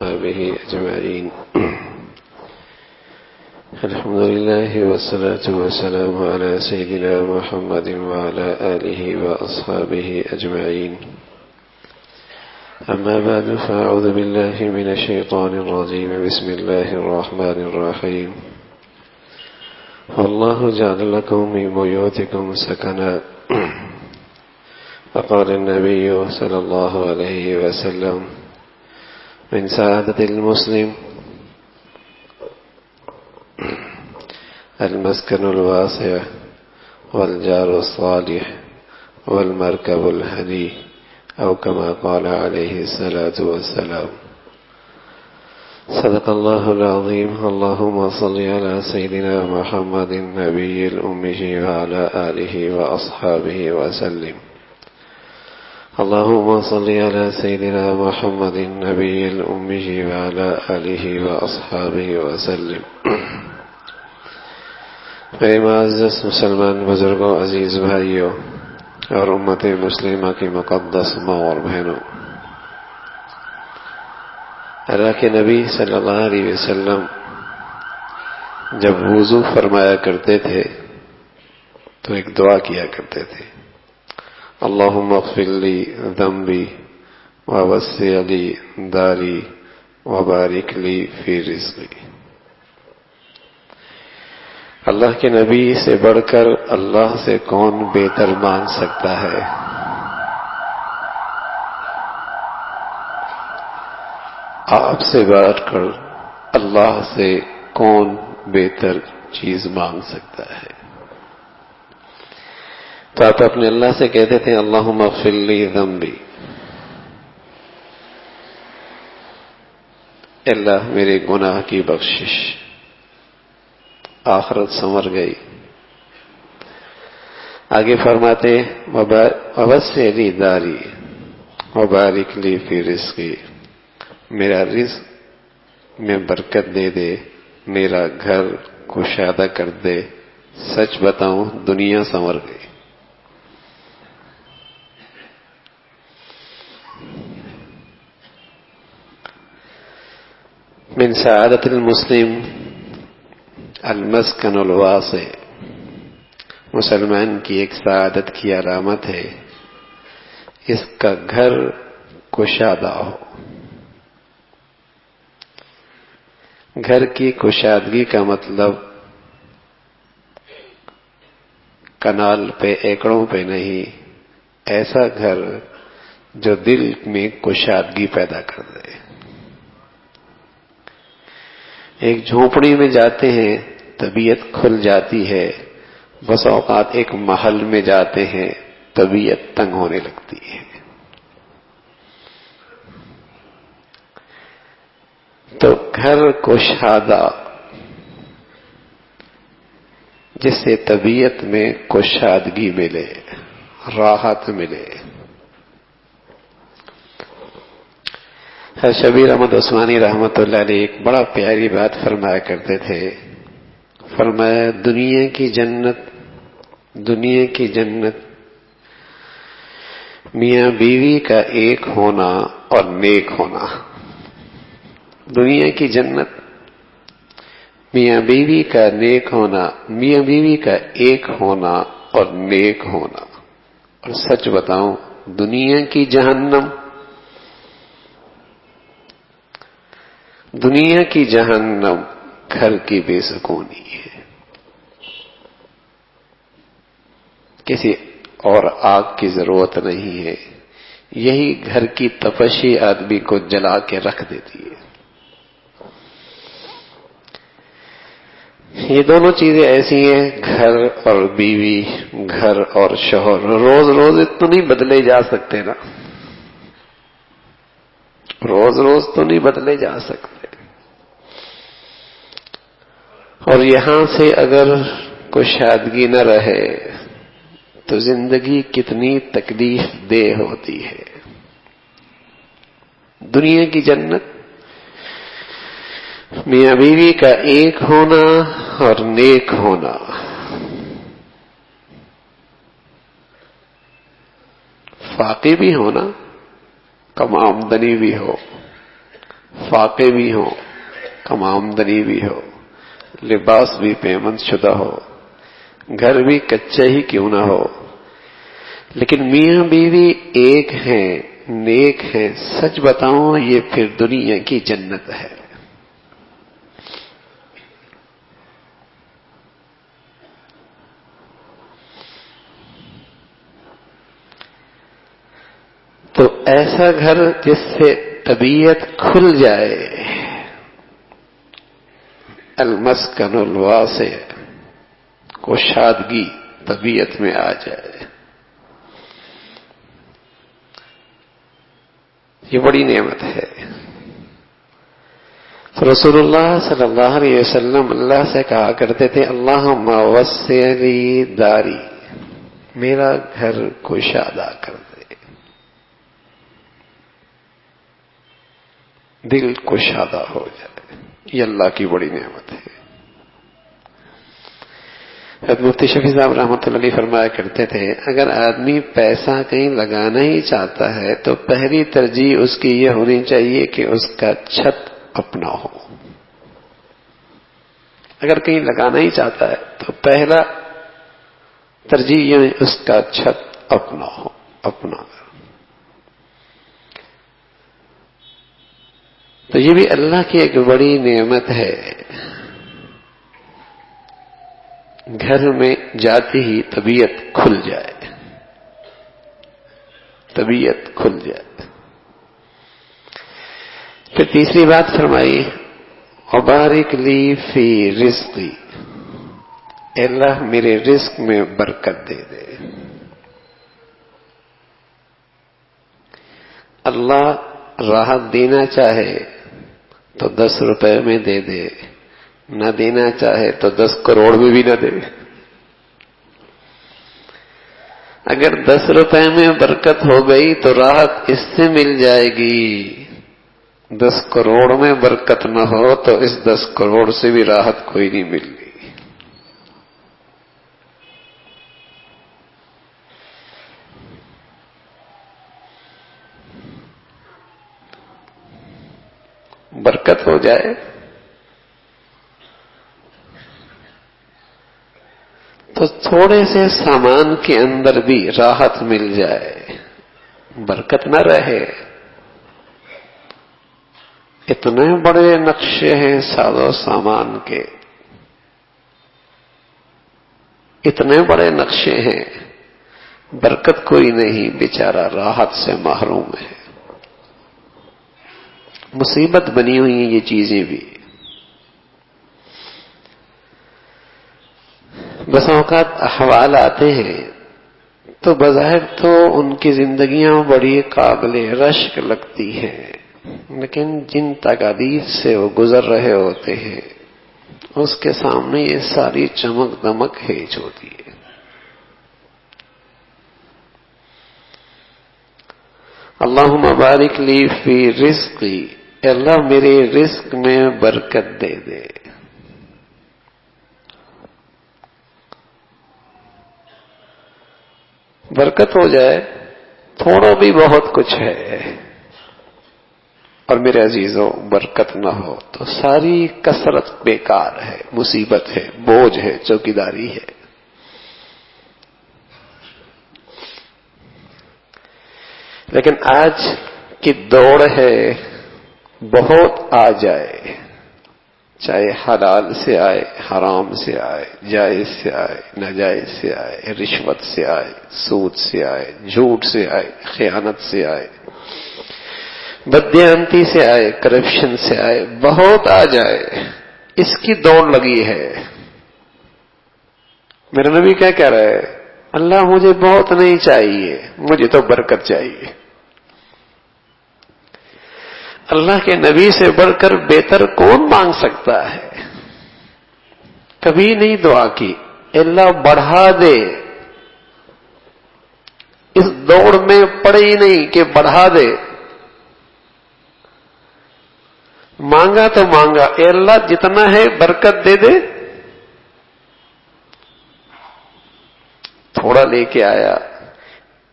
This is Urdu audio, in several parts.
به أجمعين. الحمد لله والصلاة والسلام على سيدنا محمد وعلى آله وأصحابه أجمعين. أما بعد، فأعوذ بالله من الشيطان الرجيم. بسم الله الرحمن الرحيم. والله جعل لكم من بيوتكم سكنا. وقال النبي صلى الله عليه وسلم: من سعادة المسلم المسكن الواسع والجار الصالح والمركب الهني، أو كما قال عليه الصلاة والسلام. صدق الله العظيم. اللهم صل على سيدنا محمد النبي الأمي وعلى آله وأصحابه وسلم. اللهم صل على سيدنا محمد النبي الأمي وعلى آله وأصحابه وسلم. میرے معزز مسلمان بزرگوں، عزیز بھائیوں اور امت مسلمہ کی مقدس ماں اور بہنوں، اللہ کے نبی صلی اللہ علیہ وسلم جب وضو فرمایا کرتے تھے تو ایک دعا کیا کرتے تھے: اللہم اغفر لی ذنبی ووسع لی داری وبارک لی فی رزقی۔ اللہ کے نبی سے بڑھ کر اللہ سے کون بہتر مانگ سکتا ہے؟ آپ سے بڑھ کر اللہ سے کون بہتر چیز مانگ سکتا ہے؟ تو آپ اپنے اللہ سے کہتے تھے: اللہم اغفر لی ذنبی، اللہ میرے گناہ کی بخشش۔ آخرت سنور گئی۔ آگے فرماتے: ووسع لی داری وبارک لی فی رزقی، میرا رزق میں برکت دے دے، میرا گھر کشادہ کر دے۔ سچ بتاؤں، دنیا سنور گئی۔ من سعادت المسلم المسکن الواسع، مسلمان کی ایک سعادت کی علامت ہے اس کا گھر کشادہ ہو۔ گھر کی کشادگی کا مطلب کنال پہ، ایکڑوں پہ نہیں، ایسا گھر جو دل میں کشادگی پیدا کر دے۔ ایک جھونپڑی میں جاتے ہیں، طبیعت کھل جاتی ہے۔ بس اوقات ایک محل میں جاتے ہیں، طبیعت تنگ ہونے لگتی ہے۔ تو گھر کشادہ، جس سے طبیعت میں کشادگی ملے، راحت ملے۔ شبیر احمد عثمانی رحمۃ اللہ علیہ ایک بڑا پیاری بات فرمایا کرتے تھے۔ فرمایا: دنیا کی جنت میاں بیوی کا ایک ہونا اور نیک ہونا۔ دنیا کی جنت میاں بیوی کا نیک ہونا، میاں بیوی کا ایک ہونا اور نیک ہونا۔ اور سچ بتاؤں، دنیا کی جہنم، دنیا کی جہنم گھر کی بے سکونی ہے۔ کسی اور آگ کی ضرورت نہیں ہے، یہی گھر کی تپشی آدمی کو جلا کے رکھ دیتی ہے۔ یہ دونوں چیزیں ایسی ہیں، گھر اور بیوی، گھر اور شوہر، روز روز تو نہیں بدلے جا سکتے نا، روز روز تو نہیں بدلے جا سکتے۔ اور یہاں سے اگر کشادگی نہ رہے تو زندگی کتنی تکلیف دہ ہوتی ہے۔ دنیا کی جنت میاں بیوی کا ایک ہونا اور نیک ہونا۔ فاقی بھی ہونا، کم آمدنی بھی ہو، فاقے بھی ہوں، کم آمدنی بھی ہو، لباس بھی پیمند شدہ ہو، گھر بھی کچا ہی کیوں نہ ہو، لیکن میاں بیوی ایک ہیں، نیک ہیں، سچ بتاؤں یہ پھر دنیا کی جنت ہے۔ تو ایسا گھر جس سے طبیعت کھل جائے، المسکن الواسع، کشادگی طبیعت میں آ جائے، یہ بڑی نعمت ہے۔ رسول اللہ صلی اللہ علیہ وسلم اللہ سے کہا کرتے تھے اللہم وسع لی داری، میرا گھر کشادہ کر دے، دل کشادہ ہو جائے، یہ اللہ کی بڑی نعمت ہے۔ حضرت مفتی شفیع صاحب رحمۃ اللہ علیہ فرمایا کرتے تھے اگر آدمی پیسہ کہیں لگانا ہی چاہتا ہے تو پہلی ترجیح اس کی یہ ہونی چاہیے کہ اس کا چھت اپنا ہو۔ اگر کہیں لگانا ہی چاہتا ہے تو پہلا ترجیح یہ اس کا چھت اپنا ہو، اپنا۔ تو یہ بھی اللہ کی ایک بڑی نعمت ہے، گھر میں جاتے ہی طبیعت کھل جائے، طبیعت کھل جائے۔ پھر تیسری بات فرمائی وبارک لی فی رزقی، اللہ میرے رزق میں برکت دے دے۔ اللہ راحت دینا چاہے تو 10 روپے میں دے دے، نہ دینا چاہے تو 10 کروڑ میں بھی نہ دے۔ اگر 10 روپے میں برکت ہو گئی تو راحت اس سے مل جائے گی، 10 کروڑ میں برکت نہ ہو تو اس 10 کروڑ سے بھی راحت کوئی نہیں مل گی۔ برکت ہو جائے تو تھوڑے سے سامان کے اندر بھی راحت مل جائے، برکت نہ رہے۔ اتنے بڑے نقشے ہیں ساز و سامان کے، اتنے بڑے نقشے ہیں، برکت کوئی نہیں، بیچارہ راحت سے محروم ہے۔ مصیبت بنی ہوئی ہیں یہ چیزیں بھی۔ بس اوقات احوال آتے ہیں تو بظاہر تو ان کی زندگیاں بڑی قابل رشک لگتی ہیں، لیکن جن تکالیف سے وہ گزر رہے ہوتے ہیں اس کے سامنے یہ ساری چمک دمک ہیج ہوتی ہے۔ اللہم بارک لی فی رزقی، اللہ میرے رزق میں برکت دے دے۔ برکت ہو جائے، تھوڑا بھی بہت کچھ ہے، اور میرے عزیزوں برکت نہ ہو تو ساری کثرت بیکار ہے، مصیبت ہے، بوجھ ہے، چوکیداری ہے۔ لیکن آج کی دوڑ ہے بہت آ جائے، چاہے حلال سے آئے، حرام سے آئے، جائز سے آئے، ناجائز سے آئے، رشوت سے آئے، سود سے آئے، جھوٹ سے آئے، خیانت سے آئے، بددیانتی سے آئے، کرپشن سے آئے، بہت آ جائے، اس کی دوڑ لگی ہے۔ میرا نبی کیا کہہ رہا ہے؟ اللہ مجھے بہت نہیں چاہیے، مجھے تو برکت چاہیے۔ اللہ کے نبی سے بڑھ کر بہتر کون مانگ سکتا ہے؟ کبھی نہیں دعا کی اللہ بڑھا دے، اس دوڑ میں پڑے ہی نہیں کہ بڑھا دے۔ مانگا تو مانگا اے اللہ جتنا ہے برکت دے دے، تھوڑا لے کے آیا،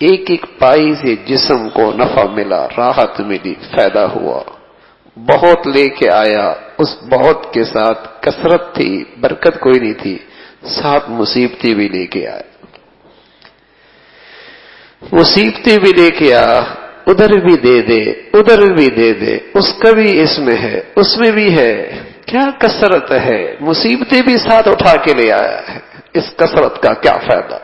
ایک ایک پائی سے جسم کو نفع ملا، راحت ملی، فائدہ ہوا، بہت لے کے آیا، اس بہت کے ساتھ کثرت تھی، برکت کوئی نہیں تھی، ساتھ مصیبتیں بھی لے کے آیا۔ مصیبتیں بھی لے کے آ، ادھر بھی دے دے، ادھر بھی دے دے، اس کا بھی اس میں ہے، اس میں بھی ہے، کیا کثرت ہے، مصیبتیں بھی ساتھ اٹھا کے لے آیا ہے، اس کثرت کا کیا فائدہ؟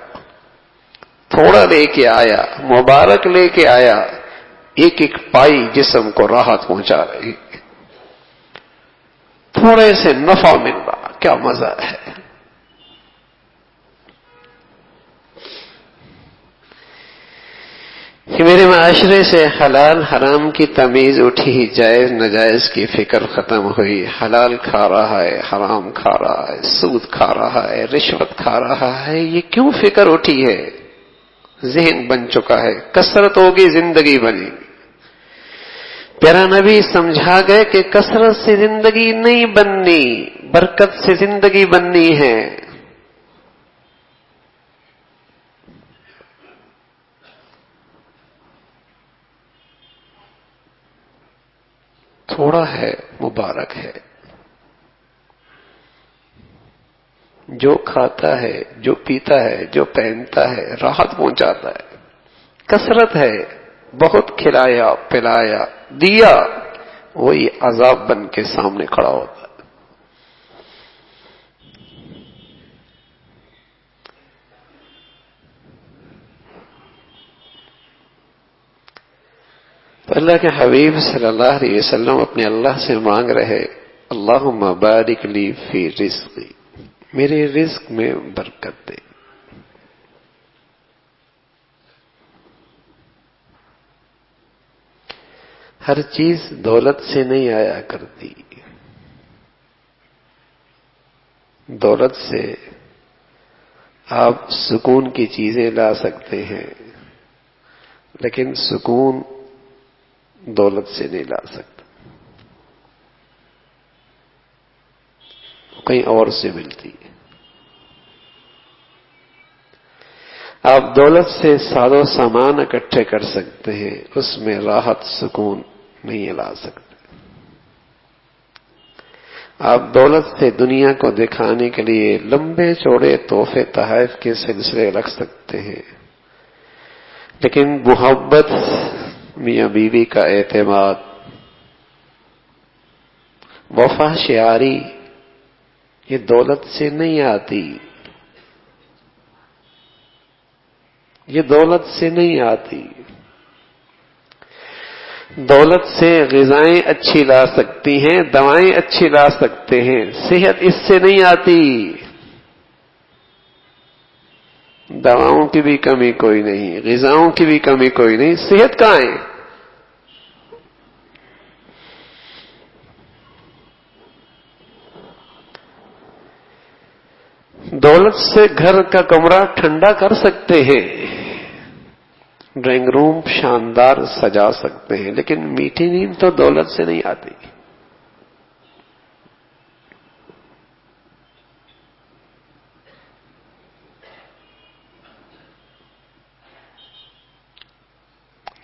تھوڑا لے کے آیا، مبارک لے کے آیا، ایک ایک پائی جسم کو راحت پہنچا رہی، تھوڑے سے نفع مل رہا، کیا مزہ ہے۔ کہ میرے معاشرے سے حلال حرام کی تمیز اٹھی، جائز ناجائز کی فکر ختم ہوئی، حلال کھا رہا ہے، حرام کھا رہا ہے، سود کھا رہا ہے، رشوت کھا رہا ہے، یہ کیوں فکر اٹھی ہے؟ ذہن بن چکا ہے، کثرت ہوگی زندگی بنے گی۔ پیارا نبی سمجھا گئے کہ کثرت سے زندگی نہیں بننی، برکت سے زندگی بننی ہے۔ تھوڑا ہے مبارک ہے، جو کھاتا ہے، جو پیتا ہے، جو پہنتا ہے، راحت پہنچاتا ہے۔ کثرت ہے، بہت کھلایا پلایا دیا، وہی عذاب بن کے سامنے کھڑا ہوتا ہے۔ تو اللہ کے حبیب صلی اللہ علیہ وسلم اپنے اللہ سے مانگ رہے، اللہم بارک لی فی رزقی، میرے رزق میں برکت دے۔ ہر چیز دولت سے نہیں آیا کرتی، دولت سے آپ سکون کی چیزیں لا سکتے ہیں، لیکن سکون دولت سے نہیں لا سکتا، کہیں اور سے ملتی ہے۔ آپ دولت سے ساز و سامان اکٹھے کر سکتے ہیں، اس میں راحت سکون نہیں لا سکتے۔ آپ دولت سے دنیا کو دکھانے کے لیے لمبے چوڑے تحفے تحائف کے سلسلے رکھ سکتے ہیں، لیکن محبت، میاں بیوی کا اعتماد، وفا شعاری، یہ دولت سے نہیں آتی، یہ دولت سے نہیں آتی۔ دولت سے غذائیں اچھی لا سکتی ہیں، دوائیں اچھی لا سکتے ہیں، صحت اس سے نہیں آتی۔ دواؤں کی بھی کمی کوئی نہیں، غذاؤں کی بھی کمی کوئی نہیں، صحت کہاں ہے؟ دولت سے گھر کا کمرہ ٹھنڈا کر سکتے ہیں، ڈرائنگ روم شاندار سجا سکتے ہیں، لیکن میٹھی نیند تو دولت سے نہیں آتی۔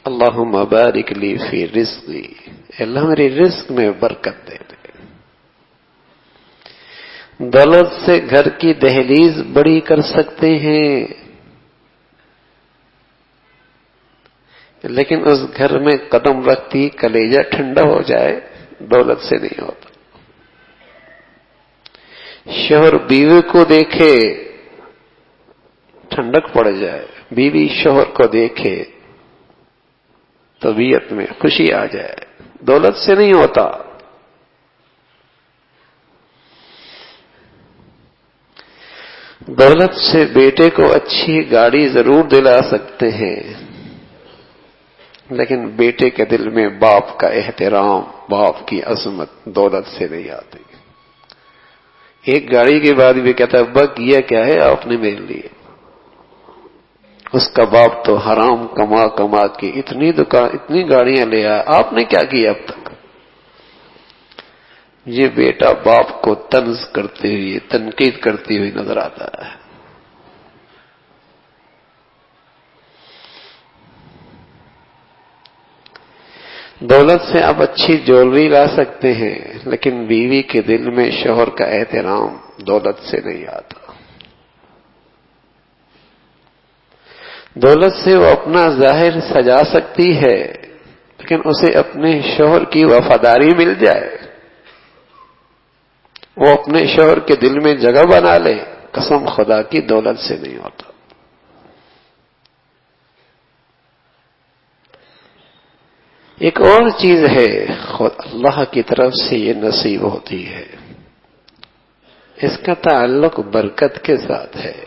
اللہم بارک لی فی رزقی، اللہ میرے رزق میں برکت دے دے۔ دولت سے گھر کی دہلیز بڑی کر سکتے ہیں، لیکن اس گھر میں قدم رکھتی کلیجہ ٹھنڈا ہو جائے، دولت سے نہیں ہوتا۔ شوہر بیوی کو دیکھے ٹھنڈک پڑ جائے، بیوی شوہر کو دیکھے طبیعت میں خوشی آ جائے، دولت سے نہیں ہوتا۔ دولت سے بیٹے کو اچھی گاڑی ضرور دلا سکتے ہیں، لیکن بیٹے کے دل میں باپ کا احترام، باپ کی عظمت دولت سے نہیں آتی۔ ایک گاڑی کے بعد بھی کہتا ہے، ابا کیا کیا ہے آپ نے میرے لیے؟ اس کا باپ تو حرام کما کما کے اتنی گاڑیاں لے آیا، آپ نے کیا کیا اب تک؟ یہ بیٹا باپ کو طنز کرتے ہوئے، تنقید کرتے ہوئے نظر آتا ہے۔ دولت سے آپ اچھی جویلری لا سکتے ہیں، لیکن بیوی کے دل میں شوہر کا احترام دولت سے نہیں آتا۔ دولت سے وہ اپنا ظاہر سجا سکتی ہے، لیکن اسے اپنے شوہر کی وفاداری مل جائے، وہ اپنے شوہر کے دل میں جگہ بنا لے، قسم خدا کی دولت سے نہیں ہوتا۔ ایک اور چیز ہے، خود اللہ کی طرف سے یہ نصیب ہوتی ہے، اس کا تعلق برکت کے ساتھ ہے۔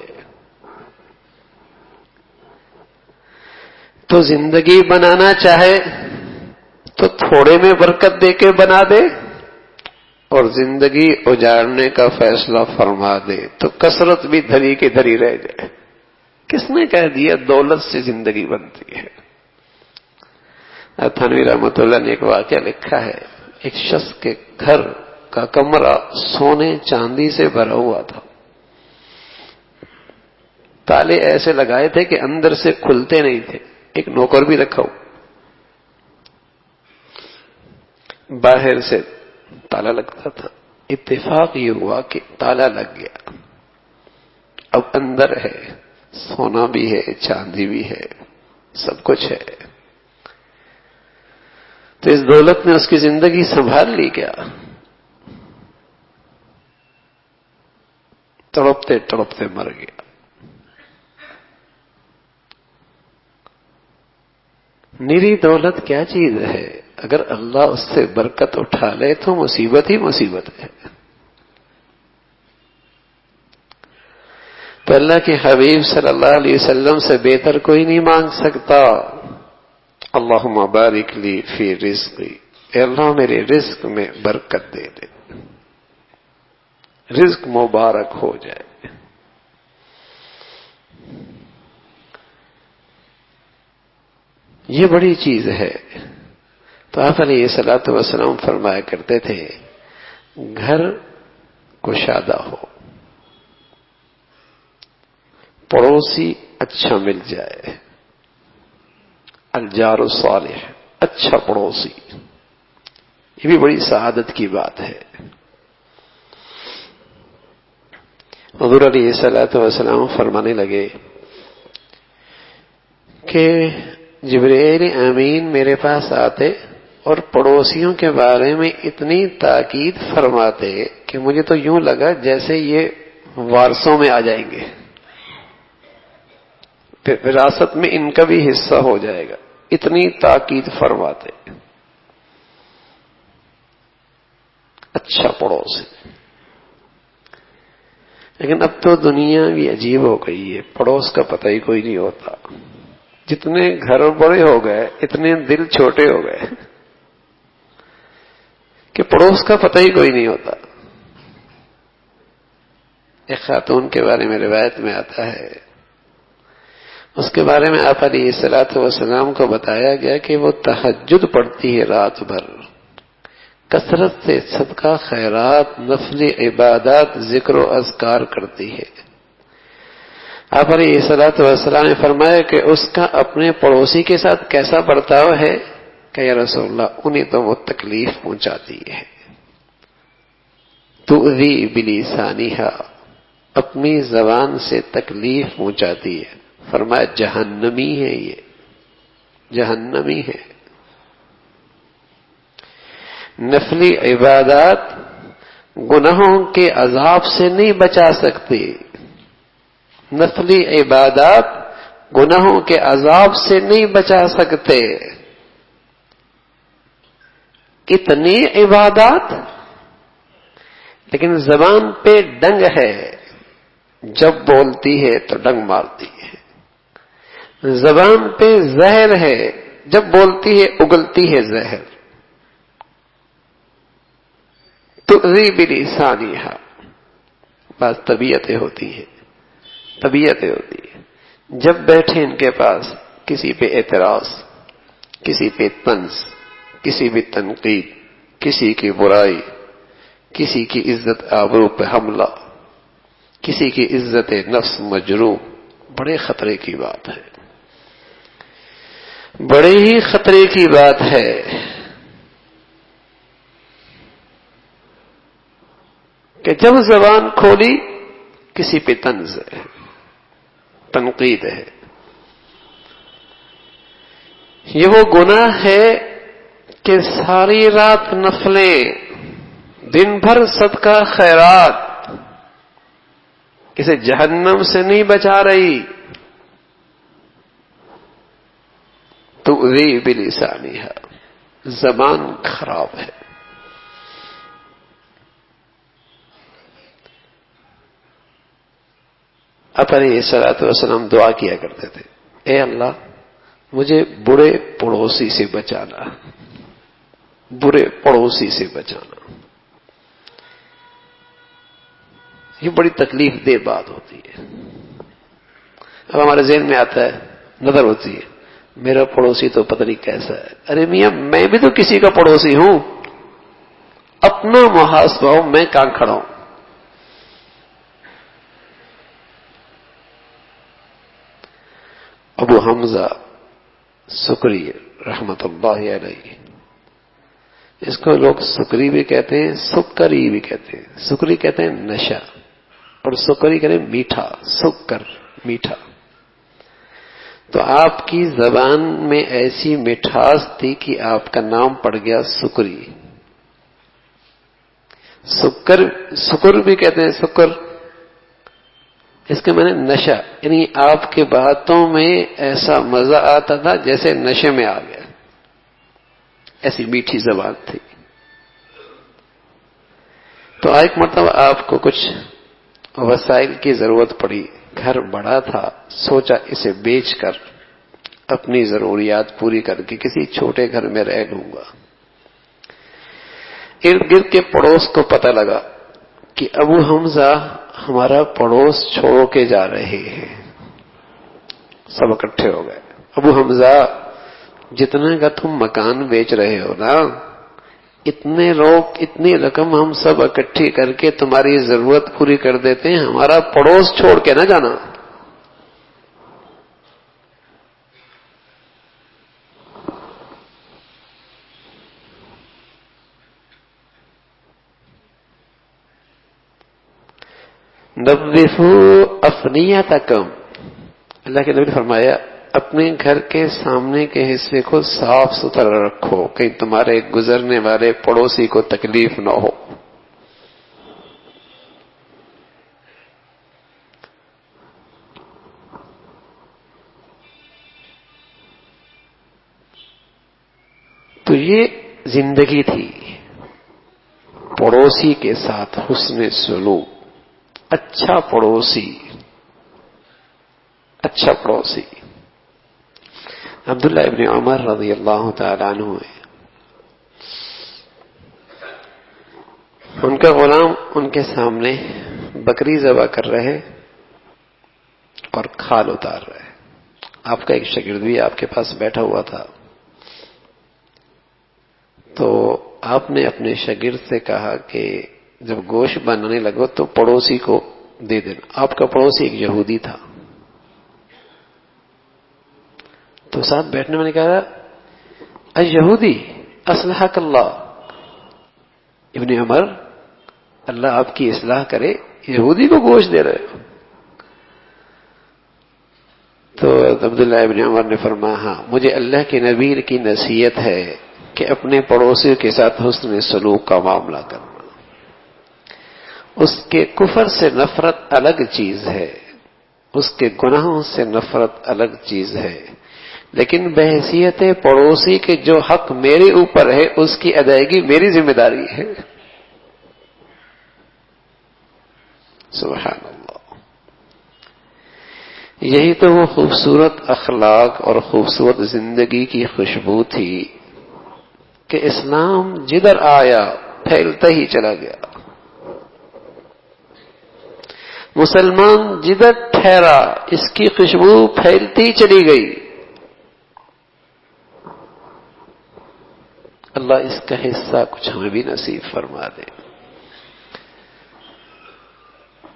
تو زندگی بنانا چاہے تو تھوڑے میں برکت دے کے بنا دے، اور زندگی اجاڑنے کا فیصلہ فرما دے تو کثرت بھی دھری کی دھری رہ جائے۔ کس نے کہہ دیا دولت سے زندگی بنتی ہے؟ تھانوی رحمۃ اللہ نے ایک واقعہ لکھا ہے، ایک شخص کے گھر کا کمرہ سونے چاندی سے بھرا ہوا تھا، تالے ایسے لگائے تھے کہ اندر سے کھلتے نہیں تھے، ایک نوکر بھی رکھا ہو، باہر سے تالا لگتا تھا۔ اتفاق یہ ہوا کہ تالا لگ گیا، اب اندر ہے، سونا بھی ہے، چاندی بھی ہے، سب کچھ ہے، تو اس دولت نے اس کی زندگی سنبھال لی کیا؟ تڑپتے تڑپتے مر گیا۔ نیری دولت کیا چیز ہے؟ اگر اللہ اس سے برکت اٹھا لے تو مصیبت ہی مصیبت ہے۔ تو اللہ کے حبیب صلی اللہ علیہ وسلم سے بہتر کوئی نہیں مانگ سکتا۔ اللہم بارک لی فی رزقی، اے اللہ میرے رزق میں برکت دے دے، رزق مبارک ہو جائے۔ یہ بڑی چیز ہے۔ تو آپ علیہ الصلوۃ والسلام فرمایا کرتے تھے، گھر کشادہ ہو، پڑوسی اچھا مل جائے، الجار الصالح، اچھا پڑوسی، یہ بھی بڑی سعادت کی بات ہے۔ حضور علیہ الصلوۃ والسلام فرمانے لگے کہ جبرائیل امین میرے پاس آتے اور پڑوسیوں کے بارے میں اتنی تاکید فرماتے کہ مجھے تو یوں لگا جیسے یہ وارثوں میں آ جائیں گے، پھر وراثت میں ان کا بھی حصہ ہو جائے گا، اتنی تاکید فرماتے۔ اچھا پڑوسی۔ لیکن اب تو دنیا بھی عجیب ہو گئی ہے، پڑوس کا پتہ ہی کوئی نہیں ہوتا۔ جتنے گھر بڑے ہو گئے اتنے دل چھوٹے ہو گئے کہ پڑوس کا پتہ ہی کوئی نہیں ہوتا۔ ایک خاتون کے بارے میں روایت میں آتا ہے، اس کے بارے میں آپ علیہ الصلوۃ والسلام کو بتایا گیا کہ وہ تہجد پڑھتی ہے رات بھر، کثرت سے صدقہ خیرات، نفلی عبادات، ذکر و اذکار کرتی ہے۔ آپ علیہ الصلوۃ والسلام نے فرمایا کہ اس کا اپنے پڑوسی کے ساتھ کیسا برتاؤ ہے کہ یا رسول اللہ انہیں تو وہ تکلیف پہنچاتی ہے، تؤذی بلسانہا، اپنی زبان سے تکلیف پہنچاتی ہے۔ فرمایا جہنمی ہے، یہ جہنمی ہے۔ نفلی عبادات گناہوں کے عذاب سے نہیں بچا سکتی، نفلی عبادات گناہوں کے عذاب سے نہیں بچا سکتے۔ اتنی عبادات لیکن زبان پہ ڈنگ ہے، جب بولتی ہے تو ڈنگ مارتی ہے، زبان پہ زہر ہے، جب بولتی ہے اگلتی ہے زہر۔ تؤذی بلسانہا، بعض طبیعتیں ہوتی ہیں، طبیعتیں ہوتی ہیں، جب بیٹھے ان کے پاس کسی پہ اعتراض، کسی پہ طنز، کسی پہ تنقید، کسی کی برائی، کسی کی عزت آبرو پہ حملہ، کسی کی عزت نفس مجروح، بڑے خطرے کی بات ہے، بڑے ہی خطرے کی بات ہے۔ کہ جب زبان کھولی کسی پہ طنز ہے، تنقید ہے. یہ وہ گناہ ہے کہ ساری رات نفلیں، دن بھر صدقہ خیرات اسے جہنم سے نہیں بچا رہی. تؤذی بلسانھا، زبان خراب ہے. آپ علیہ الصلوۃ والسلام دعا کیا کرتے تھے، اے اللہ مجھے برے پڑوسی سے بچانا، برے پڑوسی سے بچانا. یہ بڑی تکلیف دہ بات ہوتی ہے. اب ہمارے ذہن میں آتا ہے، نظر ہوتی ہے، میرا پڑوسی تو پتہ نہیں کیسا ہے. ارے میاں میں بھی تو کسی کا پڑوسی ہوں، اپنا محاسبہ ہوں، میں کہاں کھڑا ہوں. ابو حمزہ سکری رحمت اللہ علیہ، اس کو لوگ سکری بھی کہتے ہیں، سکری بھی کہتے ہیں. سکری کہتے ہیں نشہ، اور سکری کہتے ہیں میٹھا، سکر میٹھا. تو آپ کی زبان میں ایسی مٹھاس تھی کہ آپ کا نام پڑ گیا سکری. سکر بھی کہتے ہیں، سکر اس کے معنی نشہ، یعنی آپ کے باتوں میں ایسا مزہ آتا تھا جیسے نشے میں آ گیا، ایسی میٹھی زبان تھی. تو ایک مرتبہ آپ کو کچھ وسائل کی ضرورت پڑی، گھر بڑا تھا، سوچا اسے بیچ کر اپنی ضروریات پوری کر کے کسی چھوٹے گھر میں رہ لوں گا. ارد گرد کے پڑوس کو پتہ لگا کہ ابو حمزہ ہمارا پڑوس چھوڑ کے جا رہے ہیں. سب اکٹھے ہو گئے، ابو حمزہ جتنے کا تم مکان بیچ رہے ہو نا، اتنے لوگ، اتنی رقم ہم سب اکٹھی کر کے تمہاری ضرورت پوری کر دیتے ہیں، ہمارا پڑوس چھوڑ کے نہ جانا. نظفوا افنیتکم، اللہ کے نبی نے فرمایا اپنے گھر کے سامنے کے حصے کو صاف ستھرا رکھو، کہیں تمہارے گزرنے والے پڑوسی کو تکلیف نہ ہو. تو یہ زندگی تھی، پڑوسی کے ساتھ حسن سلوک. اچھا پڑوسی، اچھا پڑوسی. عبداللہ ابن عمر رضی اللہ تعالیٰ عنہ، ان کا غلام ان کے سامنے بکری ذبح کر رہے اور کھال اتار رہے. آپ کا ایک شاگرد بھی آپ کے پاس بیٹھا ہوا تھا. تو آپ نے اپنے شاگرد سے کہا کہ جب گوشت بنانے لگو تو پڑوسی کو دے دینا. آپ کا پڑوسی ایک یہودی تھا. تو ساتھ بیٹھنے میں نے کہا، اے یہودی اصلحک اللہ. ابن عمر، اللہ آپ کی اصلاح کرے، یہودی کو گوشت دے رہے ہو. تو عبداللہ ابن عمر نے فرمایا، ہاں مجھے اللہ کے نبی کی نصیحت ہے کہ اپنے پڑوسی کے ساتھ حسن سلوک کا معاملہ کرنا. اس کے کفر سے نفرت الگ چیز ہے، اس کے گناہوں سے نفرت الگ چیز ہے، لیکن بحیثیت پڑوسی کے جو حق میرے اوپر ہے اس کی ادائیگی میری ذمہ داری ہے. سبحان اللہ. یہی تو وہ خوبصورت اخلاق اور خوبصورت زندگی کی خوشبو تھی کہ اسلام جدھر آیا پھیلتا ہی چلا گیا. مسلمان جدھر ٹھہرا اس کی خوشبو پھیلتی چلی گئی. اللہ اس کا حصہ کچھ ہمیں بھی نصیب فرما دے.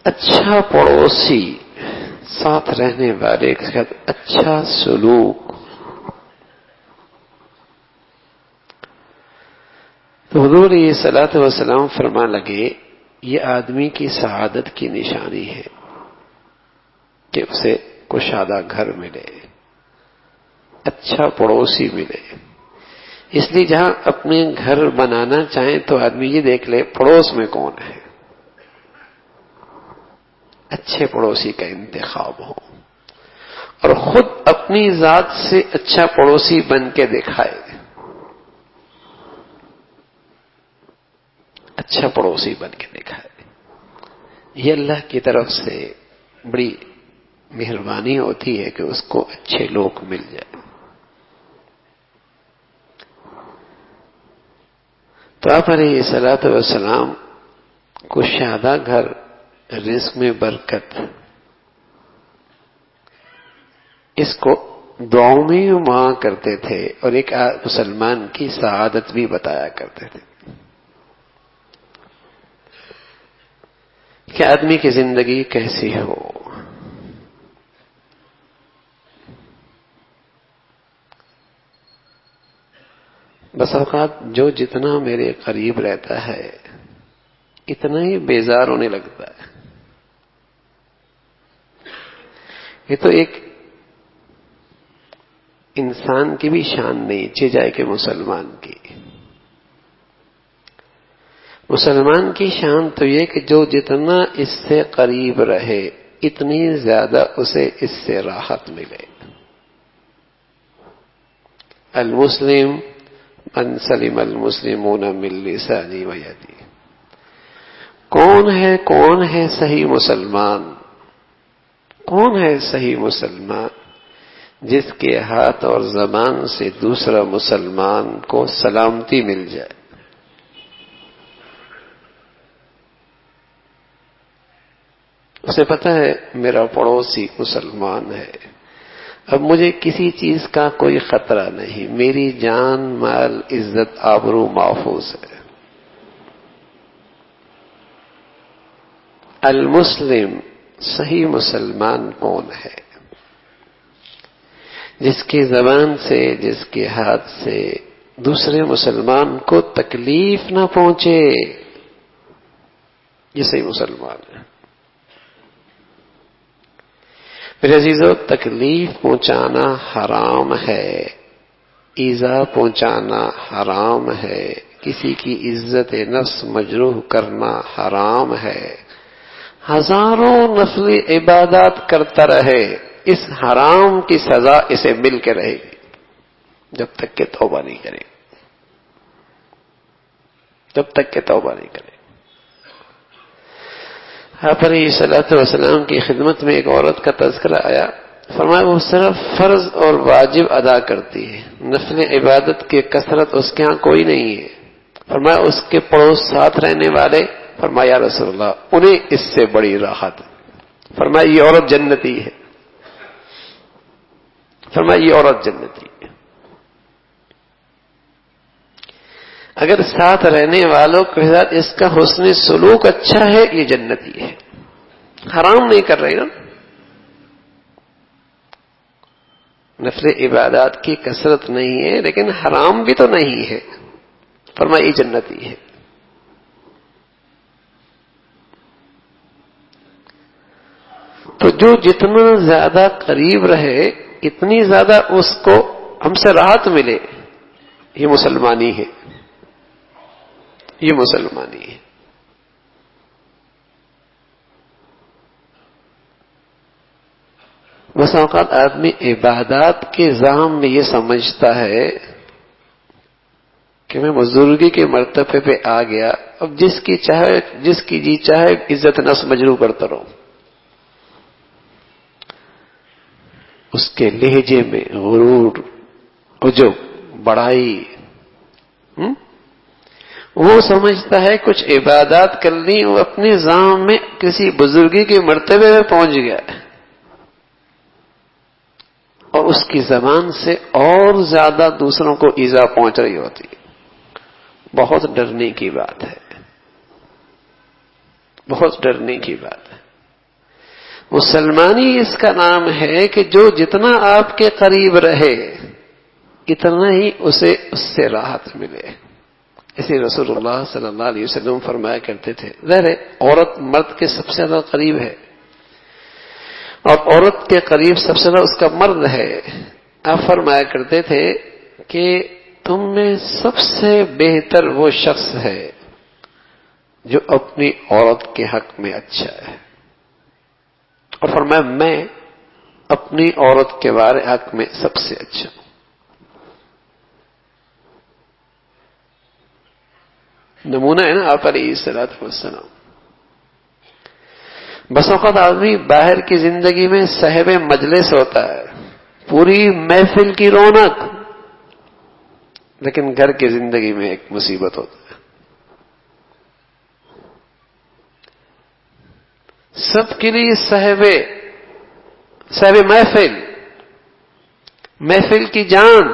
اچھا پڑوسی، ساتھ رہنے والے کے ساتھ اچھا سلوک. تو حضور صلی اللہ علیہ وسلم فرمان لگے، یہ آدمی کی سعادت کی نشانی ہے کہ اسے کشادہ گھر ملے، اچھا پڑوسی ملے. اس لیے جہاں اپنے گھر بنانا چاہیں تو آدمی یہ دیکھ لے پڑوس میں کون ہے، اچھے پڑوسی کا انتخاب ہو، اور خود اپنی ذات سے اچھا پڑوسی بن کے دکھائے. اچھا پڑوسی بن کے دکھائے. یہ اللہ کی طرف سے بڑی مہربانی ہوتی ہے کہ اس کو اچھے لوگ مل جائے. تو آپ علیہ الصلوۃ والسلام کشادہ گھر، رزق میں برکت، اس کو دعاؤں میں مانگا کرتے تھے، اور ایک مسلمان کی سعادت بھی بتایا کرتے تھے کہ آدمی کی زندگی کیسی ہو. بس اوقات جو جتنا میرے قریب رہتا ہے اتنا ہی بیزار ہونے لگتا ہے. یہ تو ایک انسان کی بھی شان نہیں چاہیے جائے کہ مسلمان کی شان تو یہ کہ جو جتنا اس سے قریب رہے اتنی زیادہ اسے اس سے راحت ملے. المسلم من سلم المسلمون من لسانی و یدی. کون ہے صحیح مسلمان؟ کون ہے صحیح مسلمان؟ جس کے ہاتھ اور زبان سے دوسرا مسلمان کو سلامتی مل جائے. اسے پتہ ہے میرا پڑوسی مسلمان ہے، اب مجھے کسی چیز کا کوئی خطرہ نہیں، میری جان مال عزت آبرو محفوظ ہے. المسلم صحیح مسلمان کون ہے؟ جس کی زبان سے، جس کے ہاتھ سے دوسرے مسلمان کو تکلیف نہ پہنچے، یہ صحیح مسلمان ہے. میرے عزیزو، تکلیف پہنچانا حرام ہے، ایذا پہنچانا حرام ہے، کسی کی عزت نفس مجروح کرنا حرام ہے. ہزاروں نفلی عبادات کرتا رہے، اس حرام کی سزا اسے مل کے رہے گی جب تک کہ توبہ نہیں کرے. آپ علیہ الصلوۃ والسلام کی خدمت میں ایک عورت کا تذکرہ آیا. فرمایا وہ صرف فرض اور واجب ادا کرتی ہے، نفل عبادت کی کثرت اس کے ہاں کوئی نہیں ہے. فرمایا اس کے پڑوس ساتھ رہنے والے، فرمایا یا رسول اللہ انہیں اس سے بڑی راحت. فرمایا یہ عورت جنتی ہے. فرمایا یہ عورت جنتی ہے. اگر ساتھ رہنے والوں کے ساتھ اس کا حسن سلوک اچھا ہے یہ جنتی ہے. حرام نہیں کر رہی نا، نفل عبادات کی کثرت نہیں ہے لیکن حرام بھی تو نہیں ہے. فرمایا یہ جنتی ہے. تو جو جتنا زیادہ قریب رہے اتنی زیادہ اس کو ہم سے راحت ملے، یہ مسلمانی ہے. یہ مسلمانی ہے. بس اوقات آدمی عبادات کے زام میں یہ سمجھتا ہے کہ میں بزرگی کے مرتبے پہ آ گیا، اب جس کی جی چاہے عزت نفس مجروح کرتا رہو. اس کے لہجے میں غرور، عجب، بڑائی، وہ سمجھتا ہے کچھ عبادات کرنی، وہ اپنے زام میں کسی بزرگی کے مرتبے میں پہنچ گیا ہے، اور اس کی زبان سے اور زیادہ دوسروں کو ایذا پہنچ رہی ہوتی ہے. بہت ڈرنے کی بات ہے، بہت ڈرنے کی بات ہے. مسلمانی اس کا نام ہے کہ جو جتنا آپ کے قریب رہے اتنا ہی اسے اس سے راحت ملے. اسی رسول اللہ صلی اللہ علیہ وسلم فرمایا کرتے تھے، ظاہر ہے عورت مرد کے سب سے زیادہ قریب ہے، اور عورت کے قریب سب سے زیادہ اس کا مرد ہے۔ آپ فرمایا کرتے تھے کہ تم میں سب سے بہتر وہ شخص ہے جو اپنی عورت کے حق میں اچھا ہے، اور فرمایا میں اپنی عورت کے بارے حق میں سب سے اچھا ہوں۔ نمونہ ہے نا آپ علیہ الصلوۃ والسلام۔ بس اوقات آدمی باہر کی زندگی میں صاحب مجلس ہوتا ہے، پوری محفل کی رونق، لیکن گھر کی زندگی میں ایک مصیبت ہوتا ہے۔ سب کے لیے صاحب محفل، محفل کی جان،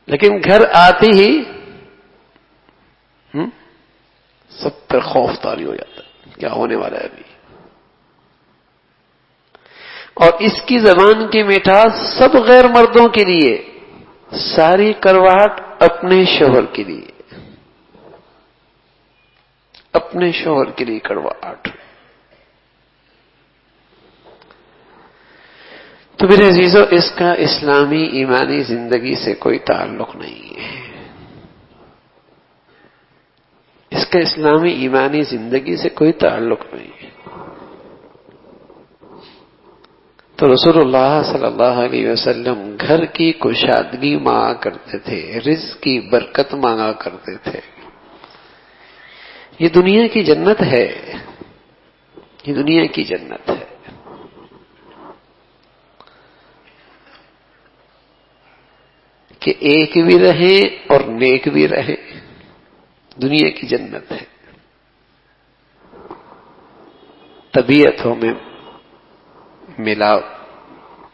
لیکن گھر آتی ہی سب پر خوف طاری ہو جاتا ہے، کیا ہونے والا ہے ابھی۔ اور اس کی زبان کی مٹھاس سب غیر مردوں کے لیے، ساری کرواہٹ اپنے شوہر کے لیے، اپنے شوہر کے لیے کرواہٹ۔ تو میرے عزیزو، اس کا اسلامی ایمانی زندگی سے کوئی تعلق نہیں ہے، اس کا اسلامی ایمانی زندگی سے کوئی تعلق نہیں ہے۔ تو رسول اللہ صلی اللہ علیہ وسلم گھر کی کشادگی مانگا کرتے تھے، رزق کی برکت مانگا کرتے تھے۔ یہ دنیا کی جنت ہے، یہ دنیا کی جنت ہے۔ کہ ایک بھی رہے اور نیک بھی رہے، دنیا کی جنت ہے۔ طبیعتوں میں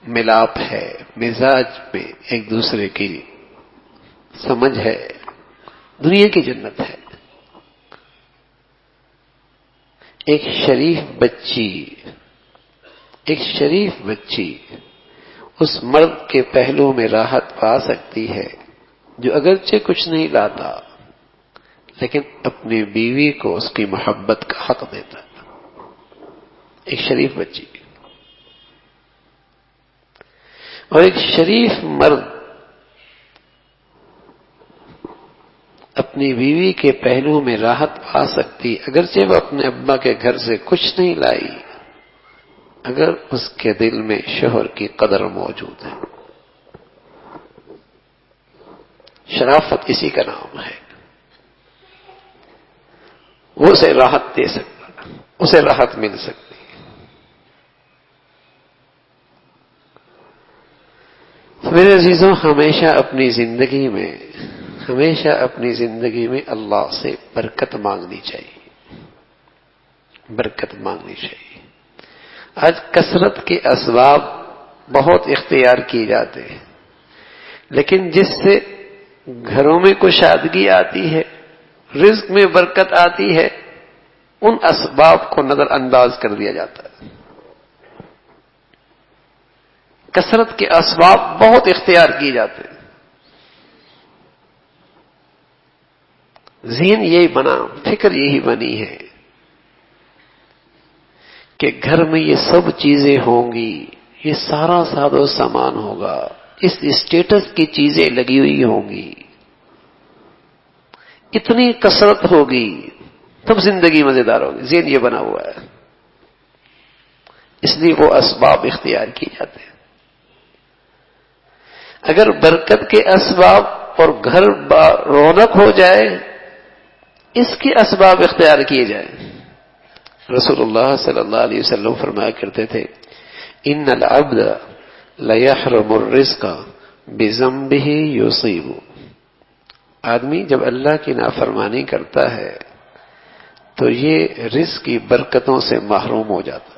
ملاپ ہے، مزاج میں ایک دوسرے کی سمجھ ہے، دنیا کی جنت ہے۔ ایک شریف بچی اس مرد کے پہلو میں راحت پا سکتی ہے جو اگرچہ کچھ نہیں لاتا، لیکن اپنی بیوی کو اس کی محبت کا حق دیتا ہے۔ ایک شریف بچی اور ایک شریف مرد اپنی بیوی کے پہلو میں راحت پا سکتی، اگرچہ وہ اپنے ابا کے گھر سے کچھ نہیں لائی، اگر اس کے دل میں شوہر کی قدر موجود ہے۔ شرافت اسی کا نام ہے۔ وہ اسے راحت دے سکتا، اسے راحت مل سکتی۔ میرے عزیزوں، ہمیشہ اپنی زندگی میں اللہ سے برکت مانگنی چاہیے، برکت مانگنی چاہیے۔ آج کثرت کے اسباب بہت اختیار کیے جاتے ہیں، لیکن جس سے گھروں میں کشادگی آتی ہے، رزق میں برکت آتی ہے، ان اسباب کو نظر انداز کر دیا جاتا ہے۔ کثرت کے اسباب بہت اختیار کیے جاتے ہیں، ذہن یہی بنا، فکر یہی بنی ہے کہ گھر میں یہ سب چیزیں ہوں گی، یہ سارا ساز و سامان ہوگا، اس اسٹیٹس کی چیزیں لگی ہوئی ہوں گی، اتنی کثرت ہوگی، تب زندگی مزیدار ہوگی۔ ذہن یہ بنا ہوا ہے، اس لیے وہ اسباب اختیار کیے جاتے ہیں۔ اگر برکت کے اسباب اور گھر رونق ہو جائے، اس کے اسباب اختیار کیے جائیں۔ رسول اللہ صلی اللہ علیہ وسلم فرمایا کرتے تھے، ان العبد لیحرم الرزق بذنبہ یصیب۔ آدمی جب اللہ کی نافرمانی کرتا ہے تو یہ رزق کی برکتوں سے محروم ہو جاتا ہے۔